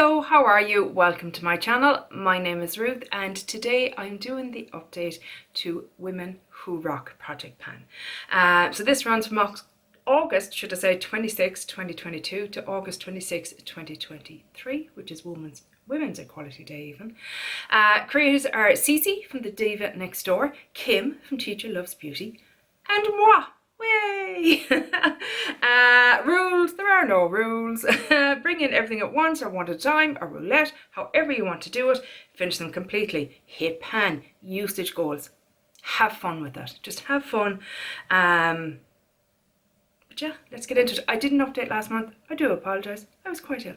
Hello, how are you? Welcome to my channel. My name is Ruth and today I'm doing the update to Women Who Rock Project Pan. So this runs from August, should I say, 26, 2022 to August 26, 2023, which is Women's Equality Day even. Creators are Cece from The Diva Next Door, Kim from Teacher Loves Beauty, and moi. Way! Rules, there are no rules. Bring in everything at once or one at a time, or roulette, however you want to do it. Finish them completely. Hit pan, usage goals. Have fun with that. Just have fun. But yeah, let's get into it. I didn't update last month. I do apologise. I was quite ill.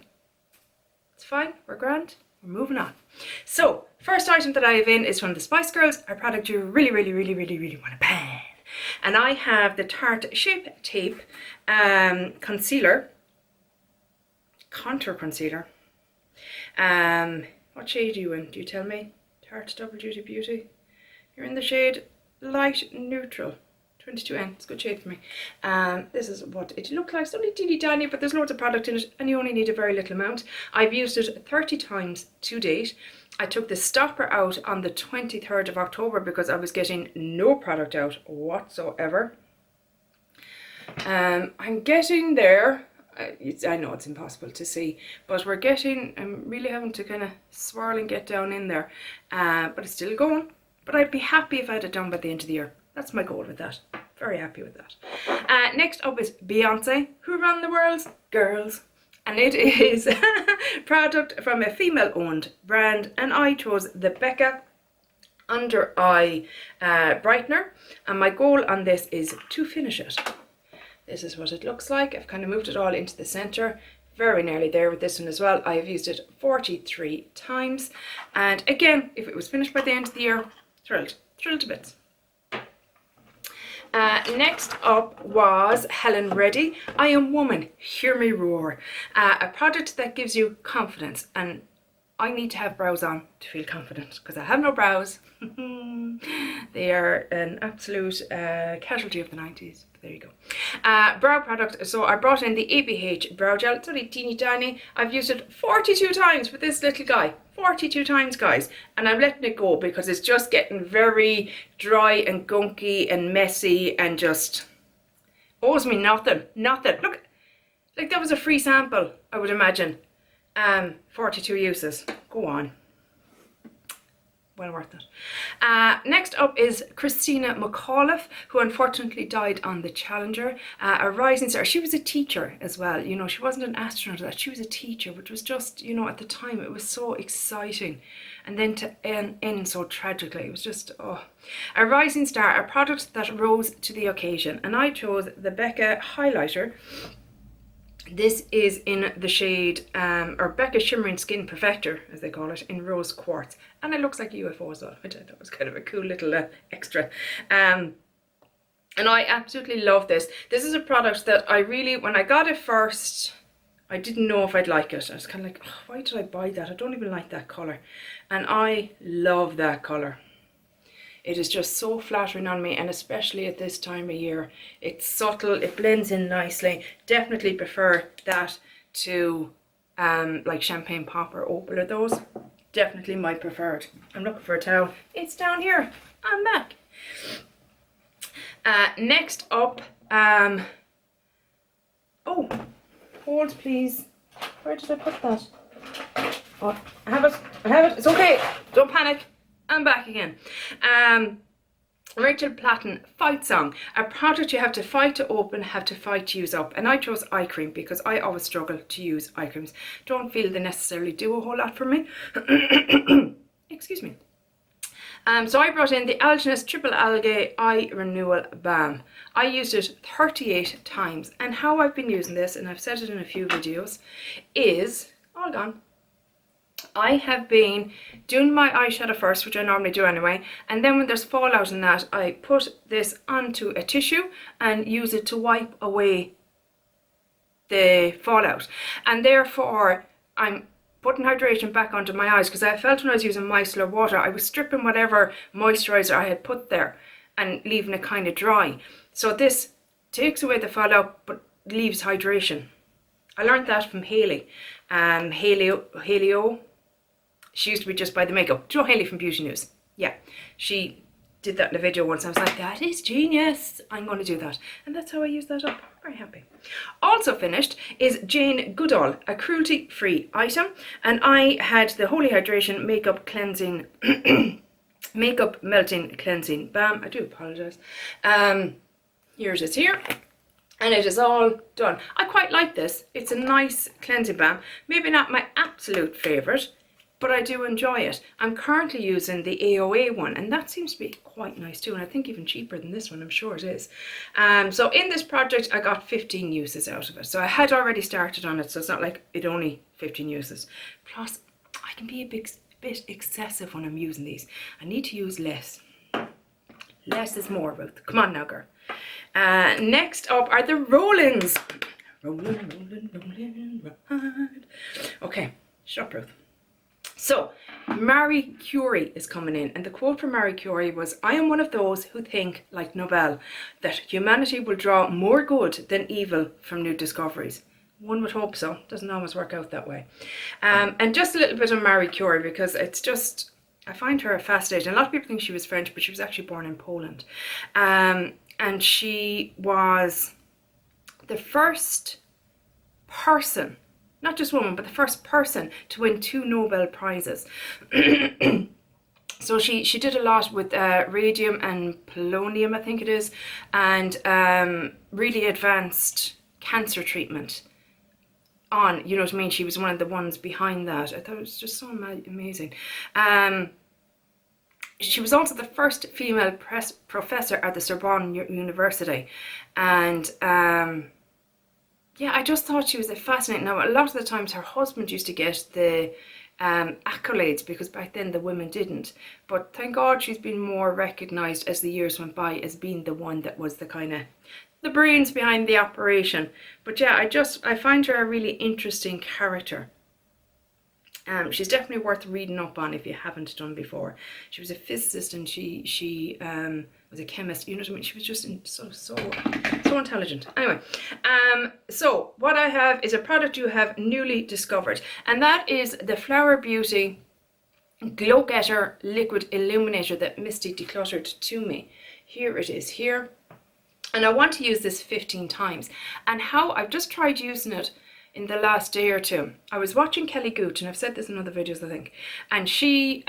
It's fine. We're grand. We're moving on. So, first item that I have in is from the Spice Girls, a product you really want to pan. And I have the Tarte Shape Tape concealer, contour concealer. What shade are you in? Do you tell me? Tarte Double Duty Beauty. You're in the shade Light Neutral, 22N. It's a good shade for me. This is what it looks like. It's only teeny tiny, but there's loads of product in it and you only need a very little amount. I've used it 30 times to date. I took the stopper out on the 23rd of October because I was getting no product out whatsoever. I'm getting there. I know it's impossible to see, but I'm really having to kind of swirl and get down in there. But it's still going. But I'd be happy if I had it done by the end of the year. That's my goal with that. Very happy with that. Next up is Beyoncé, who run the world's girls. And it is a product from a female-owned brand, and I chose the Becca Under Eye Brightener, and my goal on this is to finish it. This is what it looks like. I've kind of moved it all into the centre. Very nearly there with this one as well. I have used it 43 times, and again, if it was finished by the end of the year, thrilled to bits. Next up was Helen Reddy, I Am Woman, Hear Me Roar. A product that gives you confidence, and I need to have brows on to feel confident because I have no brows. They are an absolute casualty of the 90s. There you go. Brow product. So I brought in the ABH brow gel. It's only teeny tiny. I've used it 42 times with this little guy. 42 times, guys. And I'm letting it go because it's just getting very dry and gunky and messy and just owes me nothing. Look, like that was a free sample, I would imagine. 42 uses. Go on. Well worth it. Next up is Christa McAuliffe, who unfortunately died on the Challenger. A rising star. She was a teacher as well. You know, she wasn't an astronaut. She was a teacher, which was just, you know, at the time it was so exciting. And then to end so tragically, it was just, oh. A rising star, a product that rose to the occasion. And I chose the Becca Highlighter. This is in the shade, or Becca Shimmering Skin Perfector, as they call it, in Rose Quartz. And it looks like a UFO as well, which I thought was kind of a cool little extra. And I absolutely love this. This is a product that I really, when I got it first, I didn't know if I'd like it. I was kind of like, oh, why did I buy that? I don't even like that colour. And I love that colour. It is just so flattering on me, and especially at this time of year. It's subtle, it blends in nicely. Definitely prefer that to like Champagne Pop or Opal or those. Definitely my preferred. I'm looking for a towel. It's down here. I'm back. Next up, oh, hold please. Where did I put that? Oh, I have it. It's okay. Don't panic. I'm back again. Rachel Platten Fight Song, a product you have to fight to open, have to fight to use up. And I chose eye cream because I always struggle to use eye creams. Don't feel they necessarily do a whole lot for me. Excuse me. So I brought in the Algenist Triple Algae Eye Renewal Balm. I used it 38 times. And how I've been using this, and I've said it in a few videos, is, hold on, I have been doing my eyeshadow first, which I normally do anyway, and then when there's fallout in that, I put this onto a tissue and use it to wipe away the fallout. And therefore, I'm putting hydration back onto my eyes because I felt when I was using micellar water, I was stripping whatever moisturizer I had put there and leaving it kind of dry. So this takes away the fallout but leaves hydration. I learned that from Hayley. Haley. She used to be just by the makeup. Do you know Hayley from Beauty News? Yeah, she did that in a video once. I was like, that is genius. I'm going to do that. And that's how I use that up. Very happy. Also finished is Jane Goodall, a cruelty-free item. And I had the Holy Hydration Makeup Cleansing, Makeup Melting Cleansing Balm. I do apologise. Here it is here. And it is all done. I quite like this. It's a nice cleansing balm. Maybe not my absolute favourite, but I do enjoy it. I'm currently using the AOA one, and that seems to be quite nice too, and I think even cheaper than this one. I'm sure it is. So in this project I got 15 uses out of it, so I had already started on it, so it's not like it only 15 uses. Plus I can be a bit excessive when I'm using these. I need to use less. Less is more, Ruth. Come on now, girl. Next up are the roll-ins. Rollin', ride. Okay, shut up, Ruth. So, Marie Curie is coming in, and the quote from Marie Curie was, "I am one of those who think, like Nobel, that humanity will draw more good than evil from new discoveries." One would hope so. Doesn't always work out that way. And just a little bit on Marie Curie, because it's just, I find her fascinating. A lot of people think she was French, but she was actually born in Poland. And she was the first person, not just woman, but the first person to win 2 Nobel Prizes. So she did a lot with radium and polonium, I think it is, and really advanced cancer treatment on, you know what I mean? She was one of the ones behind that. I thought it was just so amazing. She was also the first female professor at the Sorbonne University, and yeah, I just thought she was fascinating. Now, a lot of the times her husband used to get the accolades, because back then the women didn't, but thank God she's been more recognised as the years went by as being the one that was the kind of the brains behind the operation. But yeah, I find her a really interesting character. She's definitely worth reading up on if you haven't done before. She was a physicist, and she was a chemist. You know what I mean? She was just so intelligent. Anyway, so what I have is a product you have newly discovered, and that is the Flower Beauty Glow Getter Liquid Illuminator that Misty decluttered to me. Here it is here, and I want to use this 15 times. And how I've just tried using it in the last day or two. I was watching Kelly Gooch, and I've said this in other videos I think, and she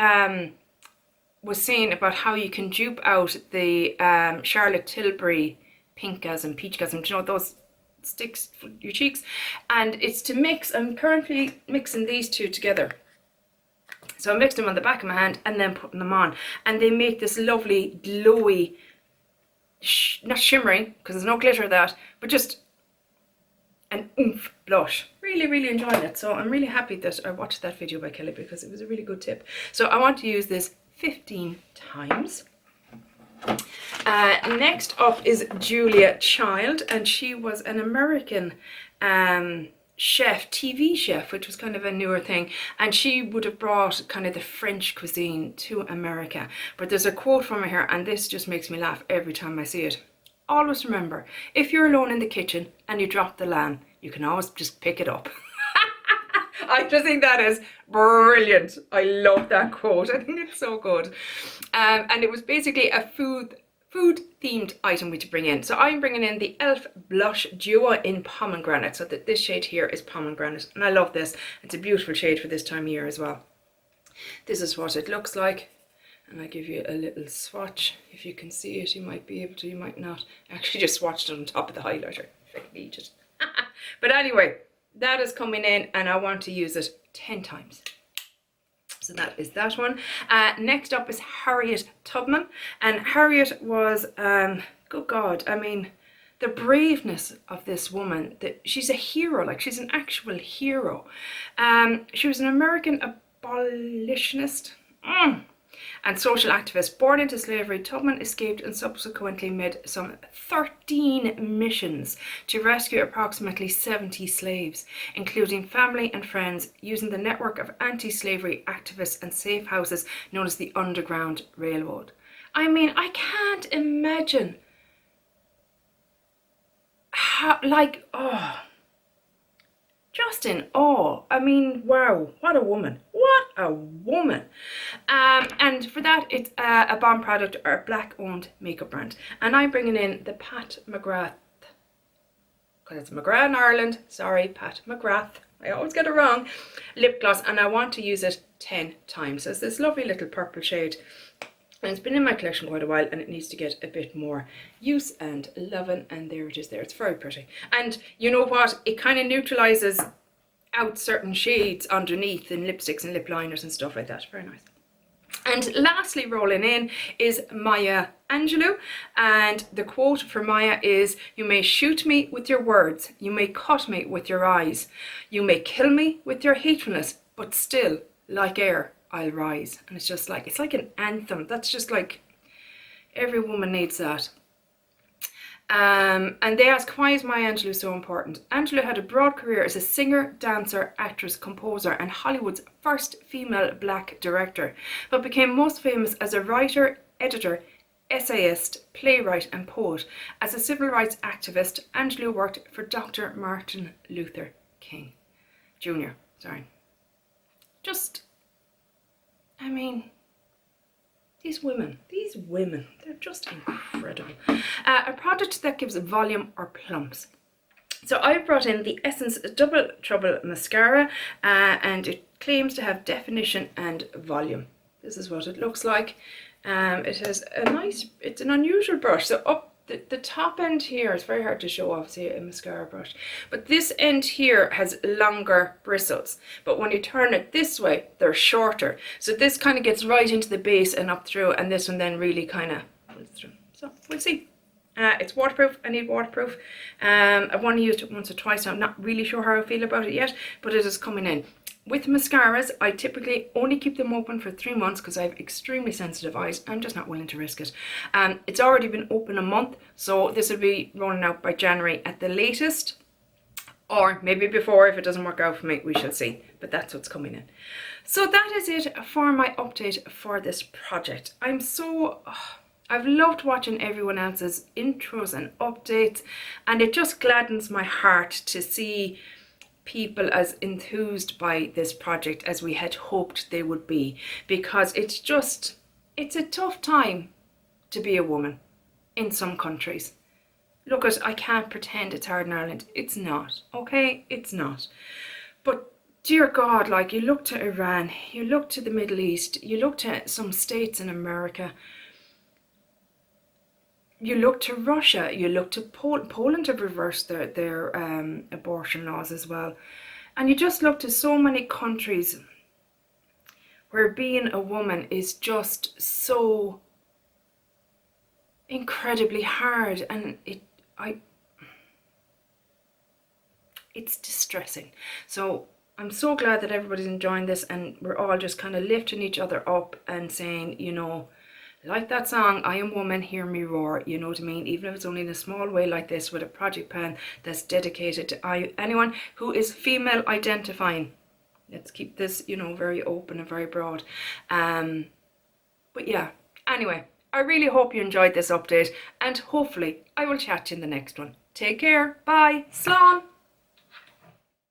was saying about how you can dupe out the Charlotte Tilbury Pinkgasm, Peachgasm, you know, those sticks for your cheeks, and it's to mix. I'm currently mixing these two together. So I mixed them on the back of my hand and then putting them on, and they make this lovely glowy, not shimmery because there's no glitter that, but just an oomph blush. Really enjoying it. So I'm really happy that I watched that video by Kelly, because it was a really good tip. So I want to use this 15 times. Next up is Julia Child, and she was an American chef, TV chef, which was kind of a newer thing, and she would have brought kind of the French cuisine to America. But there's a quote from her here, and this just makes me laugh every time I see it. Always remember, if you're alone in the kitchen and you drop the lamb, you can always just pick it up. I just think that is brilliant. I love that quote. I think it's so good. And it was basically a food themed item we to bring in. So I'm bringing in the e.l.f. Blush Duo in Pomegranate. So that this shade here is Pomegranate, and I love this. It's a beautiful shade for this time of year as well. This is what it looks like. And I give you a little swatch. If you can see it, you might be able to, you might not. I actually just swatched it on top of the highlighter if I can eat it. But anyway, that is coming in, and I want to use it 10 times. So that is that one. Next up is Harriet Tubman. And Harriet was, good God, I mean, the braveness of this woman, she's a hero, like she's an actual hero. She was an American abolitionist. And social activist. Born into slavery, Tubman escaped and subsequently made some 13 missions to rescue approximately 70 slaves, including family and friends, using the network of anti-slavery activists and safe houses known as the Underground Railroad. I mean, I can't imagine how, like, oh, just in awe. I mean, wow, what a woman. What a woman. And for that, it's a Bomb product or a black-owned makeup brand. And I'm bringing in the Pat McGrath, because it's McGrath in Ireland. Sorry, Pat McGrath. I always get it wrong. Lip gloss, and I want to use it 10 times. So it's this lovely little purple shade. And it's been in my collection quite a while, and it needs to get a bit more use and loving. And there it is there. It's very pretty. And you know what? It kind of neutralizes out certain shades underneath in lipsticks and lip liners and stuff like that. Very nice. And lastly, rolling in is Maya Angelou, and the quote for Maya is, "You may shoot me with your words, you may cut me with your eyes, you may kill me with your hatefulness, but still, like air, I'll rise." And it's just like, it's like an anthem. That's just like, every woman needs that. And they ask, why is Maya Angelou so important? Angelou had a broad career as a singer, dancer, actress, composer, and Hollywood's first female black director, but became most famous as a writer, editor, essayist, playwright, and poet. As a civil rights activist, Angelou worked for Dr. Martin Luther King Jr. Just, I mean, these women, they're just incredible. A product that gives volume or plumps. So I've brought in the Essence Double Trouble Mascara, and it claims to have definition and volume. This is what it looks like. It has a nice, it's an unusual brush. So up the top end here, it's very hard to show off, see, a mascara brush, but this end here has longer bristles, but when you turn it this way, they're shorter. So this kind of gets right into the base and up through, and this one then really kind of pulls through. So we'll see. It's waterproof. I need waterproof. I've only used it once or twice. I'm not really sure how I feel about it yet, but it is coming in. With mascaras, I typically only keep them open for 3 months because I have extremely sensitive eyes. I'm just not willing to risk it. It's already been open a month, so this will be rolling out by January at the latest, or maybe before. If it doesn't work out for me, we shall see, but that's what's coming in. So that is it for my update for this project. I've loved watching everyone else's intros and updates, and it just gladdens my heart to see people as enthused by this project as we had hoped they would be, because it's a tough time to be a woman in some countries. Look, I can't pretend it's hard in Ireland. It's not, okay? It's not. But dear God, like, you look to Iran, you look to the Middle East, you look to some states in America, you look to Russia, you look to Poland have reversed their abortion laws as well. And you just look to so many countries where being a woman is just so incredibly hard, and it's distressing. So I'm so glad that everybody's enjoying this, and we're all just kind of lifting each other up and saying, you know, like that song, I Am Woman, Hear Me Roar, you know what I mean? Even if it's only in a small way like this, with a project plan that's dedicated to anyone who is female identifying. Let's keep this, you know, very open and very broad. But yeah, anyway, I really hope you enjoyed this update, and hopefully I will chat to you in the next one. Take care, bye, slán.